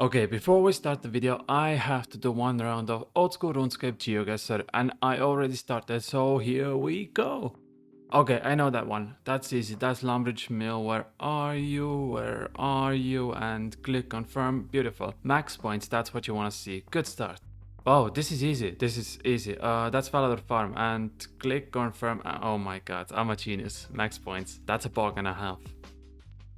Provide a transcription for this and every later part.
Okay, before we start the video, I have to do one round of old school RuneScape GeoGuessr, and I already started, so here we go. Okay, I know that one. That's easy. That's Lumbridge Mill. Where are you? Where are you? And click confirm. Beautiful. Max points. That's what you want to see. Good start. Oh, this is easy. This is easy. That's Falador Farm. And click confirm. Oh my god, I'm a genius. Max points. That's a bug and a half.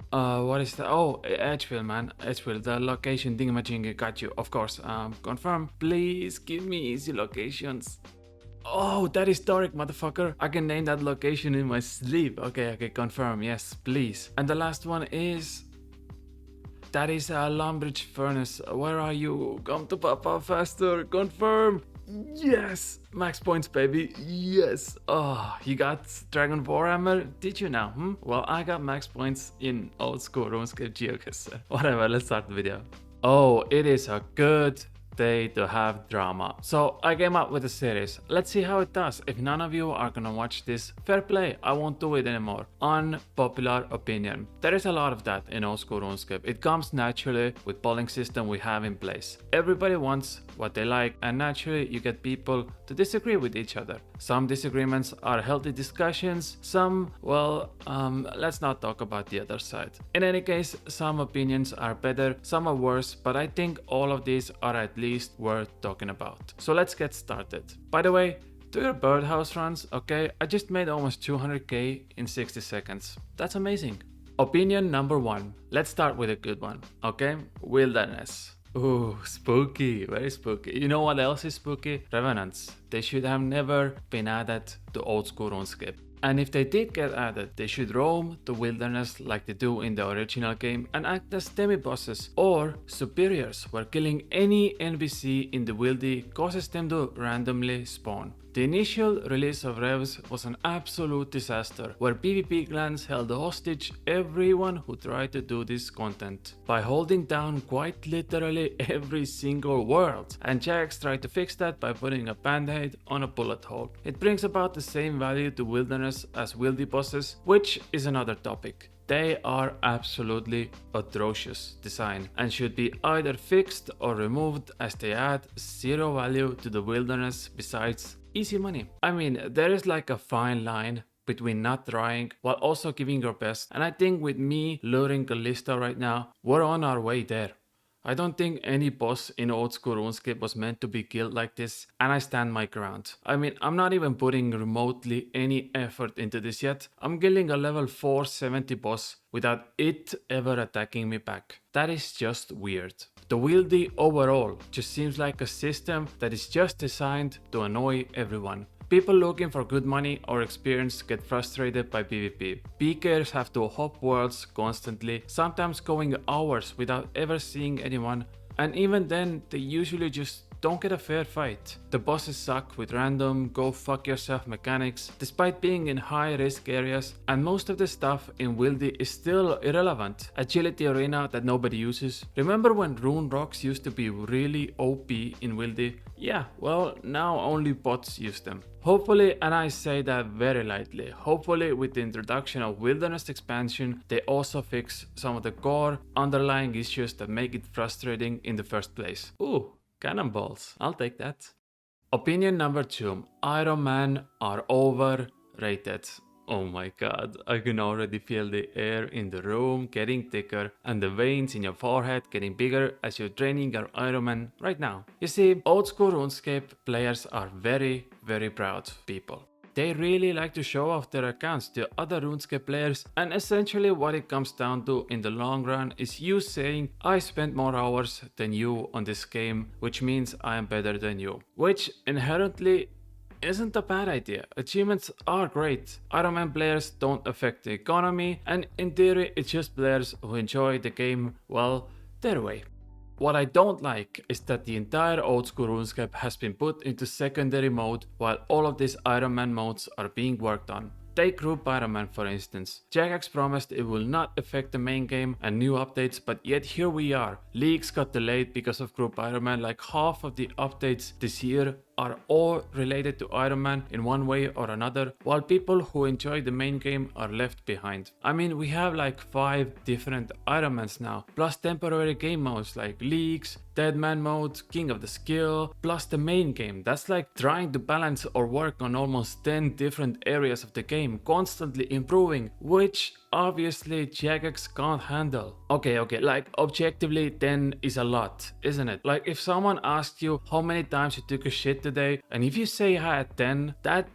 What is that? Oh, Edgefield, man. Edgefield, the location thingamajiggy got you, of course. Confirm. Please give me easy locations. Oh, that is historic, motherfucker. I can name that location in my sleep. Okay, confirm. Yes, please. And the last one is... That is a Lumbridge Furnace. Where are you? Come to Papa faster. Confirm. Yes! Max points, baby. Yes! Oh, you got Dragon Warhammer? Did you now? Well, I got max points in old school RuneScape GeoGuessr. Whatever, let's start the video. Oh, it is a good day to have drama. So I came up with a series. Let's see how it does. If none of you are gonna watch this, fair play, I won't do it anymore. Unpopular opinion. There is a lot of that in old school RuneScape. It comes naturally with polling system we have in place. Everybody wants what they like, and naturally you get people to disagree with each other. Some disagreements are healthy discussions, some, well, let's not talk about the other side. In any case, some opinions are better, some are worse, but I think all of these are at least worth talking about. So let's get started. By the way, do your birdhouse runs, okay? I just made almost 200k in 60 seconds. That's amazing. Opinion number one. Let's start with a good one, okay? Wilderness. Ooh, spooky, very spooky. You know what else is spooky? Revenants. They should have never been added to old school RuneScape. And if they did get added, they should roam the wilderness like they do in the original game and act as demi-bosses or superiors, where killing any NPC in the wildy causes them to randomly spawn. The initial release of Revs was an absolute disaster, where PvP clans held hostage everyone who tried to do this content by holding down quite literally every single world, and Jax tried to fix that by putting a band-aid on a bullet hole. It brings about the same value to wilderness as wildy bosses, which is another topic. They are absolutely atrocious design and should be either fixed or removed, as they add zero value to the wilderness besides easy money. I mean, there is like a fine line between not trying while also giving your best, and I think with me luring Callista right now, we're on our way there. I don't think any boss in old school RuneScape was meant to be killed like this, and I stand my ground. I mean, I'm not even putting remotely any effort into this yet. I'm killing a level 470 boss without it ever attacking me back. That is just weird. The wieldy overall just seems like a system that is just designed to annoy everyone. People looking for good money or experience get frustrated by PvP. PKers have to hop worlds constantly, sometimes going hours without ever seeing anyone, and even then they usually just don't get a fair fight. The bosses suck with random go fuck yourself mechanics despite being in high risk areas, and most of the stuff in Wildy is still irrelevant. Agility arena that nobody uses. Remember when rune rocks used to be really OP in Wildy? Yeah, well, now only bots use them. Hopefully, and I say that very lightly, hopefully with the introduction of Wilderness expansion, they also fix some of the core underlying issues that make it frustrating in the first place. Ooh, cannonballs, I'll take that. Opinion number 2. Ironman are overrated. Oh my god, I can already feel the air in the room getting thicker and the veins in your forehead getting bigger as you're training your Ironman right now. You see, old school RuneScape players are very proud people. They really like to show off their accounts to other RuneScape players, and essentially what it comes down to in the long run is you saying I spent more hours than you on this game, which means I am better than you. Which inherently isn't a bad idea. Achievements are great. Ironman players don't affect the economy, and in theory it's just players who enjoy the game, well, their way. What I don't like is that the entire old school RuneScape has been put into secondary mode while all of these Ironman modes are being worked on. Take Group Ironman for instance. Jagex promised it will not affect the main game and new updates, but yet here we are. Leaks got delayed because of Group Ironman, like half of the updates this year are all related to Ironman in one way or another, while people who enjoy the main game are left behind. I mean, we have like 5 different Ironmans now, plus temporary game modes like Leagues, Deadman mode, King of the Skill, plus the main game. That's like trying to balance or work on almost 10 different areas of the game, constantly improving, which obviously Jagex can't handle. Okay, like objectively 10 is a lot, isn't it? Like if someone asked you how many times you took a shit today, and if you say I had 10, that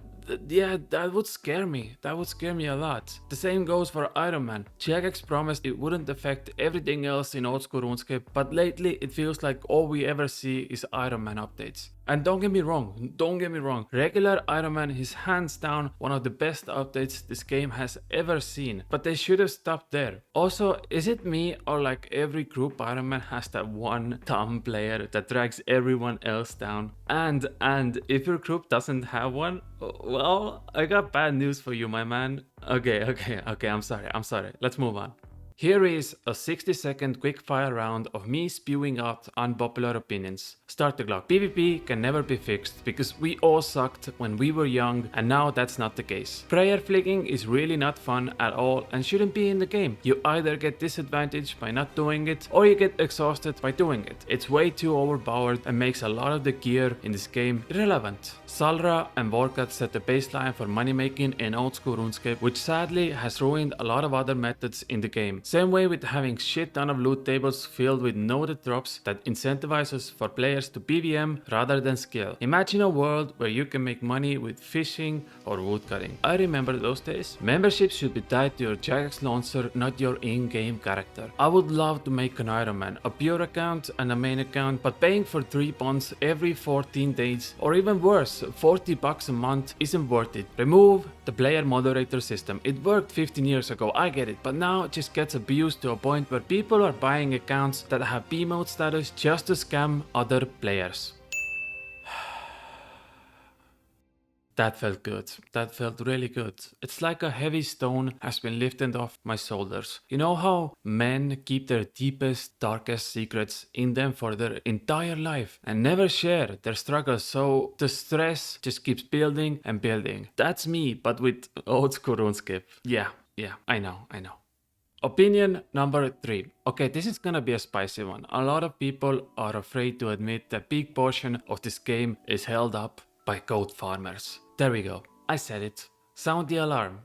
would scare me. That would scare me a lot. The same goes for Ironman. Jagex promised it wouldn't affect everything else in old school RuneScape, but lately it feels like all we ever see is Ironman updates. And don't get me wrong, regular Ironman is hands down one of the best updates this game has ever seen, but they should have stopped there. Also, is it me or like every group Ironman has that one dumb player that drags everyone else down? And if your group doesn't have one, well, I got bad news for you, my man. Okay, I'm sorry, let's move on. Here is a 60-second quickfire round of me spewing out unpopular opinions. Start the clock. PvP can never be fixed because we all sucked when we were young and now that's not the case. Prayer flicking is really not fun at all and shouldn't be in the game. You either get disadvantaged by not doing it or you get exhausted by doing it. It's way too overpowered and makes a lot of the gear in this game irrelevant. Salra and Vorkat set the baseline for money making in old school RuneScape, which sadly has ruined a lot of other methods in the game. Same way with having shit ton of loot tables filled with noted drops that incentivizes for players to PVM rather than skill. Imagine a world where you can make money with fishing or woodcutting. I remember those days. Memberships should be tied to your Jagex launcher, not your in-game character. I would love to make an Ironman, a pure account and a main account, but paying for 3 bonds every 14 days or even worse, $40 a month isn't worth it. Remove the player moderator system. It worked 15 years ago, I get it, but now it just gets abused to a point where people are buying accounts that have B-mode status just to scam other players. That felt good. That felt really good. It's like a heavy stone has been lifted off my shoulders. You know how men keep their deepest, darkest secrets in them for their entire life and never share their struggles, so the stress just keeps building and building. That's me, but with old school RuneScape. Yeah, I know. Opinion number 3. Okay, this is gonna be a spicy one. A lot of people are afraid to admit that a big portion of this game is held up by goat farmers. There we go. I said it. Sound the alarm.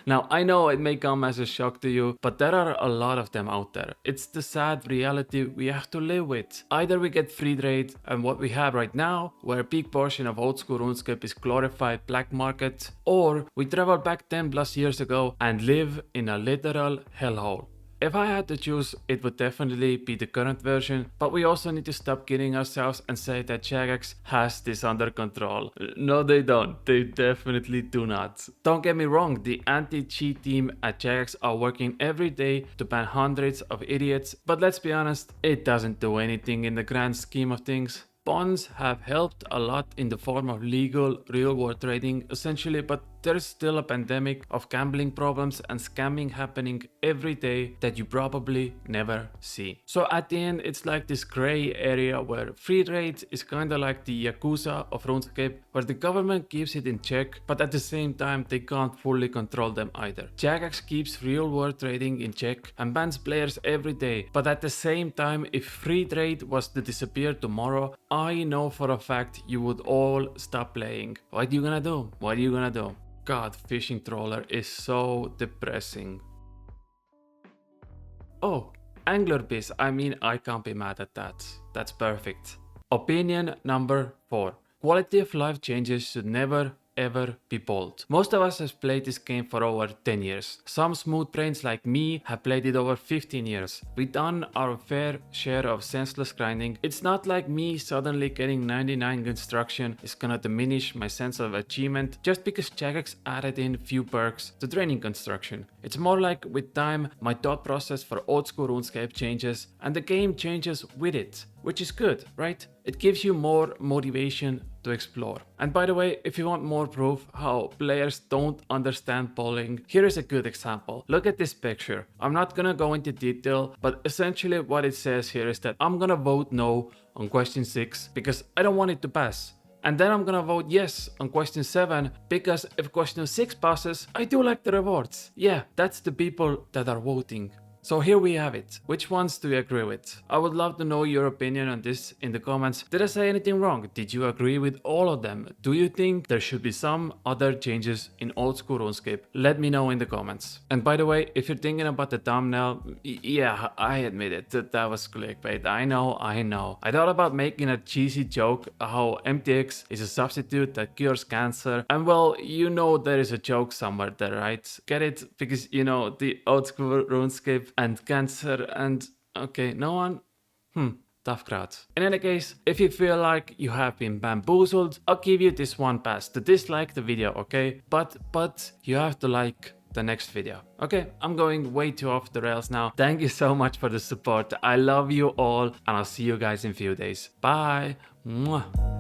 Now, I know it may come as a shock to you, but there are a lot of them out there. It's the sad reality we have to live with. Either we get free trade and what we have right now, where a big portion of old school RuneScape is glorified black market, or we travel back 10 plus years ago and live in a literal hellhole. If I had to choose, it would definitely be the current version, but we also need to stop kidding ourselves and say that Jagex has this under control. No, they don't. They definitely do not. Don't get me wrong, the anti-cheat team at Jagex are working every day to ban hundreds of idiots, but let's be honest, it doesn't do anything in the grand scheme of things. Bonds have helped a lot in the form of legal real-world trading essentially, but there's still a pandemic of gambling problems and scamming happening every day that you probably never see. So at the end, it's like this gray area where free trade is kinda like the Yakuza of RuneScape, where the government keeps it in check, but at the same time they can't fully control them either. Jagex keeps real-world trading in check and bans players every day, but at the same time, if free trade was to disappear tomorrow, I know for a fact you would all stop playing. What are you gonna do? What are you gonna do? God, fishing trawler is so depressing. Oh, angler biz. I mean, I can't be mad at that. That's perfect. Opinion number 4. Quality of life changes should never ever be bold. Most of us have played this game for over 10 years. Some smooth brains like me have played it over 15 years. We've done our fair share of senseless grinding. It's not like me suddenly getting 99 construction is gonna diminish my sense of achievement just because Jagex added in few perks to training construction. It's more like with time, my thought process for old school RuneScape changes and the game changes with it. Which is good, right? It gives you more motivation to explore. And by the way, if you want more proof how players don't understand polling, here is a good example. Look at this picture. I'm not gonna go into detail, but essentially what it says here is that I'm gonna vote no on question 6 because I don't want it to pass. And then I'm gonna vote yes on question 7 because if question 6 passes, I do like the rewards. Yeah, that's the people that are voting. So here we have it. Which ones do you agree with? I would love to know your opinion on this in the comments. Did I say anything wrong? Did you agree with all of them? Do you think there should be some other changes in old school RuneScape? Let me know in the comments. And by the way, if you're thinking about the thumbnail, yeah, I admit it, that was clickbait. I know. I thought about making a cheesy joke how MTX is a substitute that cures cancer. And well, you know there is a joke somewhere there, right? Get it? Because you know, the old school RuneScape and cancer and okay, no one? Tough crowd. In any case, if you feel like you have been bamboozled, I'll give you this one pass to dislike the video, okay? But you have to like the next video. Okay, I'm going way too off the rails now. Thank you so much for the support. I love you all and I'll see you guys in a few days. Bye. Mwah.